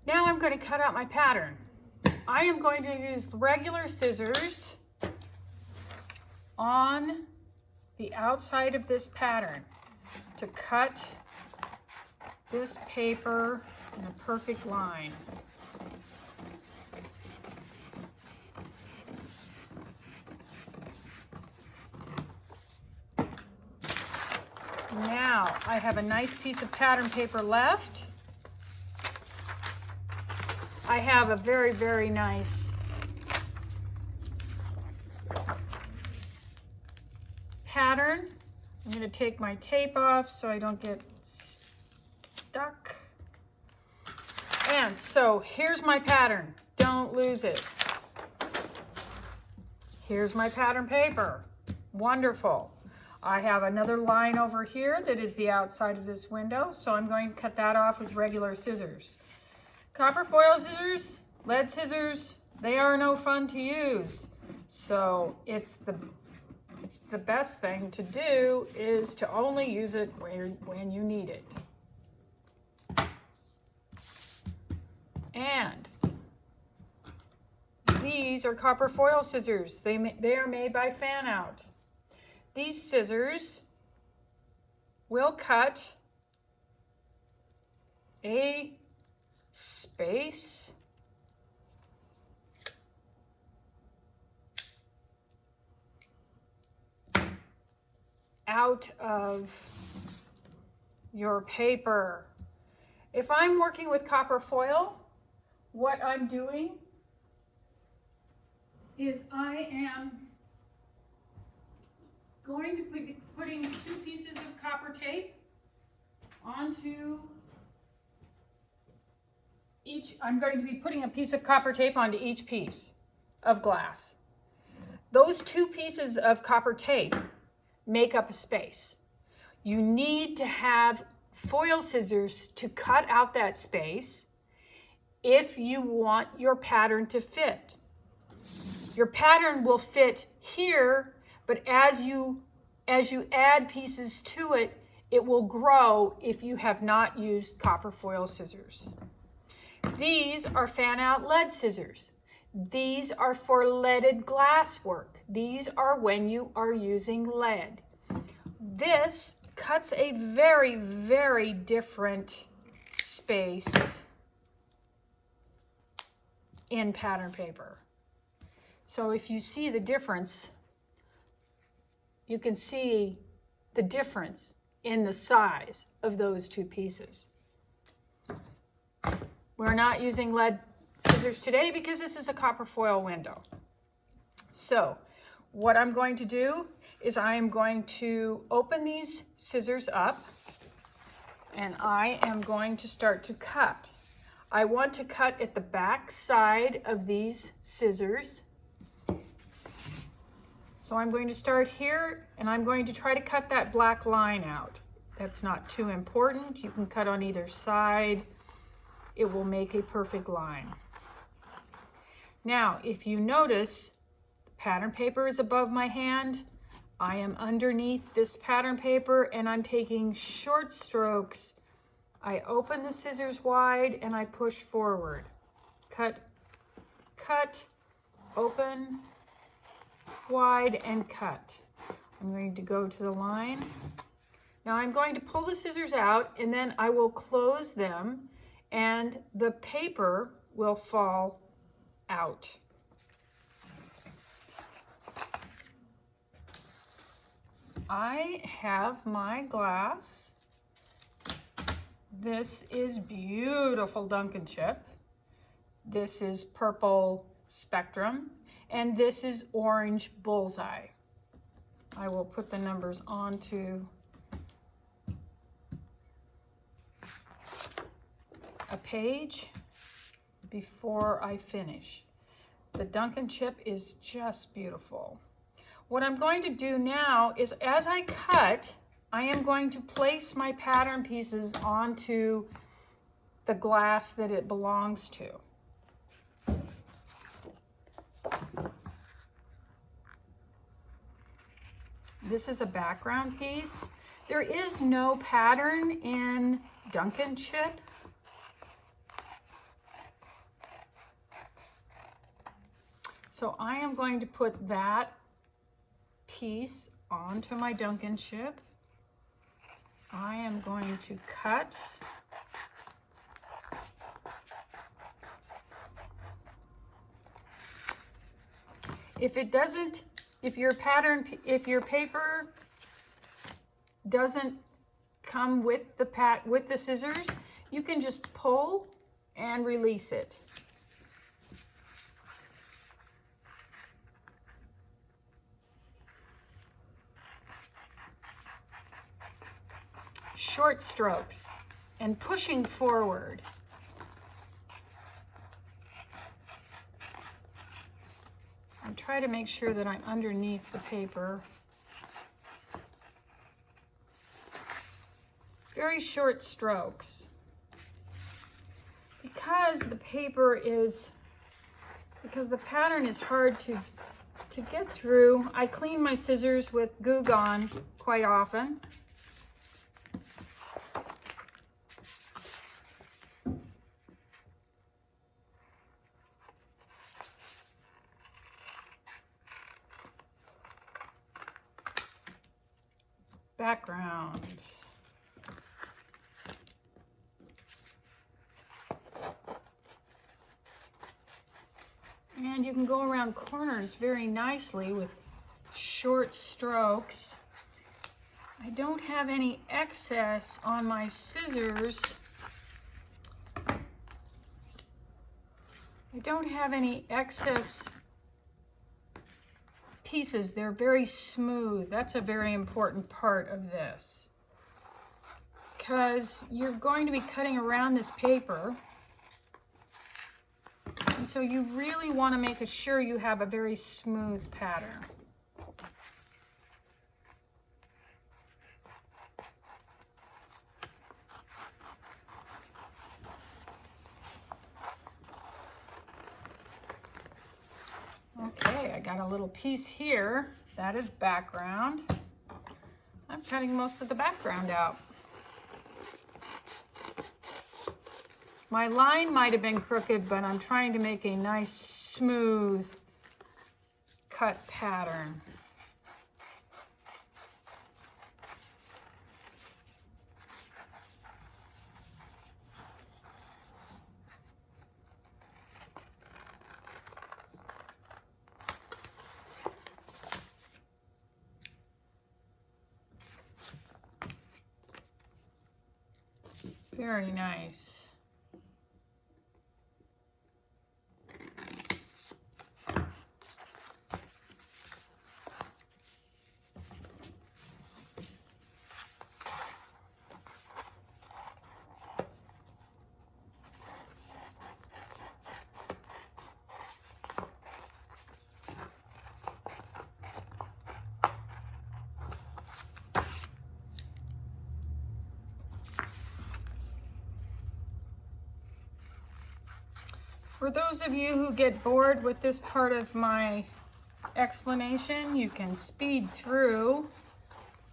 Now I'm going to cut out my pattern. I am going to use regular scissors on the outside of this pattern to cut this paper in a perfect line. Now I have a nice piece of pattern paper left. I have a very, very nice pattern. I'm going to take my tape off so I don't get stuck. And so here's my pattern. Don't lose it. Here's my pattern paper. Wonderful. I have another line over here that is the outside of this window, so I'm going to cut that off with regular scissors. Copper foil scissors, lead scissors, they are no fun to use. So it's the best thing to do is to only use it when you need it. And these are copper foil scissors. They are made by Fan Out. These scissors will cut a space out of your paper. If I'm working with copper foil, what I'm doing is I am going to be putting 2 pieces of copper tape onto each. I'm going to be putting a piece of copper tape onto each piece of glass. Those 2 pieces of copper tape make up a space. You need to have foil scissors to cut out that space if you want your pattern to fit. Your pattern will fit here, but as you add pieces to it, it will grow if you have not used copper foil scissors. These are Fan Out lead scissors. These are for leaded glass work. These are when you are using lead. This cuts a very, very different space in pattern paper. So if you see the difference, you can see the difference in the size of those 2 pieces. We're not using lead scissors today because this is a copper foil window. So what I'm going to do is I am going to open these scissors up and I am going to start to cut. I want to cut at the back side of these scissors. So I'm going to start here and I'm going to try to cut that black line out. That's not too important. You can cut on either side. It will make a perfect line. Now, if you notice, the pattern paper is above my hand. I am underneath this pattern paper and I'm taking short strokes. I open the scissors wide and I push forward. Cut, cut, open, wide, and cut. I'm going to go to the line. Now I'm going to pull the scissors out and then I will close them and the paper will fall out. I have my glass. This is beautiful Duncan chip. This is purple Spectrum, and this is orange Bullseye. I will put the numbers onto a page before I finish. The Duncan chip is just beautiful. What I'm going to do now is as I cut, I am going to place my pattern pieces onto the glass that it belongs to. This is a background piece. There is no pattern in Duncan chip. So I am going to put that piece onto my Duncan chip. I am going to cut. If your paper doesn't come with the scissors, you can just pull and release it. Short strokes and pushing forward. And try to make sure that I'm underneath the paper. Very short strokes. Because the pattern is hard to get through, I clean my scissors with Goo Gone quite often. Background. And you can go around corners very nicely with short strokes. I don't have any excess on my scissors. I don't have any excess pieces. They're very smooth. That's a very important part of this, because you're going to be cutting around this paper, and so you really want to make sure you have a very smooth pattern. Okay, I got a little piece here. That is background. I'm cutting most of the background out. My line might have been crooked, but I'm trying to make a nice, smooth cut pattern. Very nice. For those of you who get bored with this part of my explanation, you can speed through.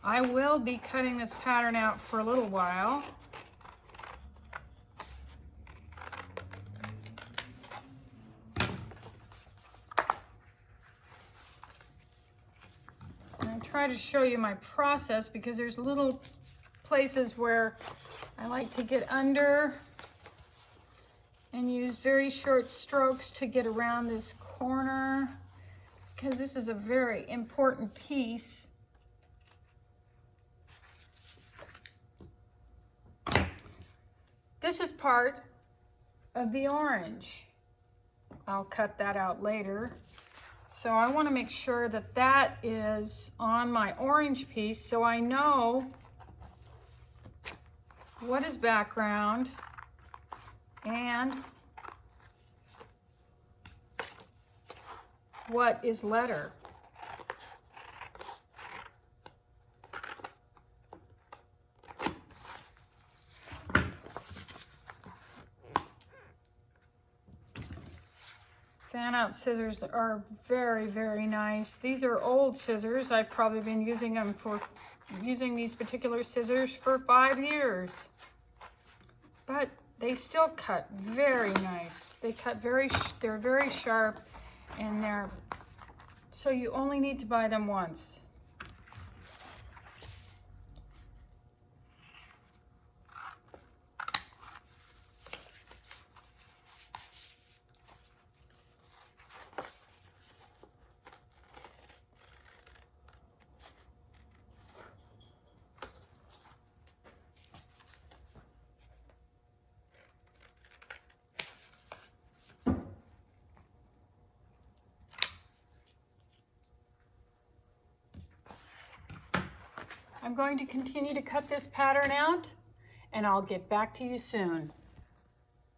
I will be cutting this pattern out for a little while. And I try to show you my process because there's little places where I like to get under and use very short strokes to get around this corner, because this is a very important piece. This is part of the orange. I'll cut that out later. So I want to make sure that that is on my orange piece so I know what is background and what is letter. Fan out scissors are very, very nice. These are old scissors. I've probably been using these particular scissors for 5 years. But they still cut very nice. They're very sharp, And they're, so you only need to buy them once. I'm going to continue to cut this pattern out, and I'll get back to you soon.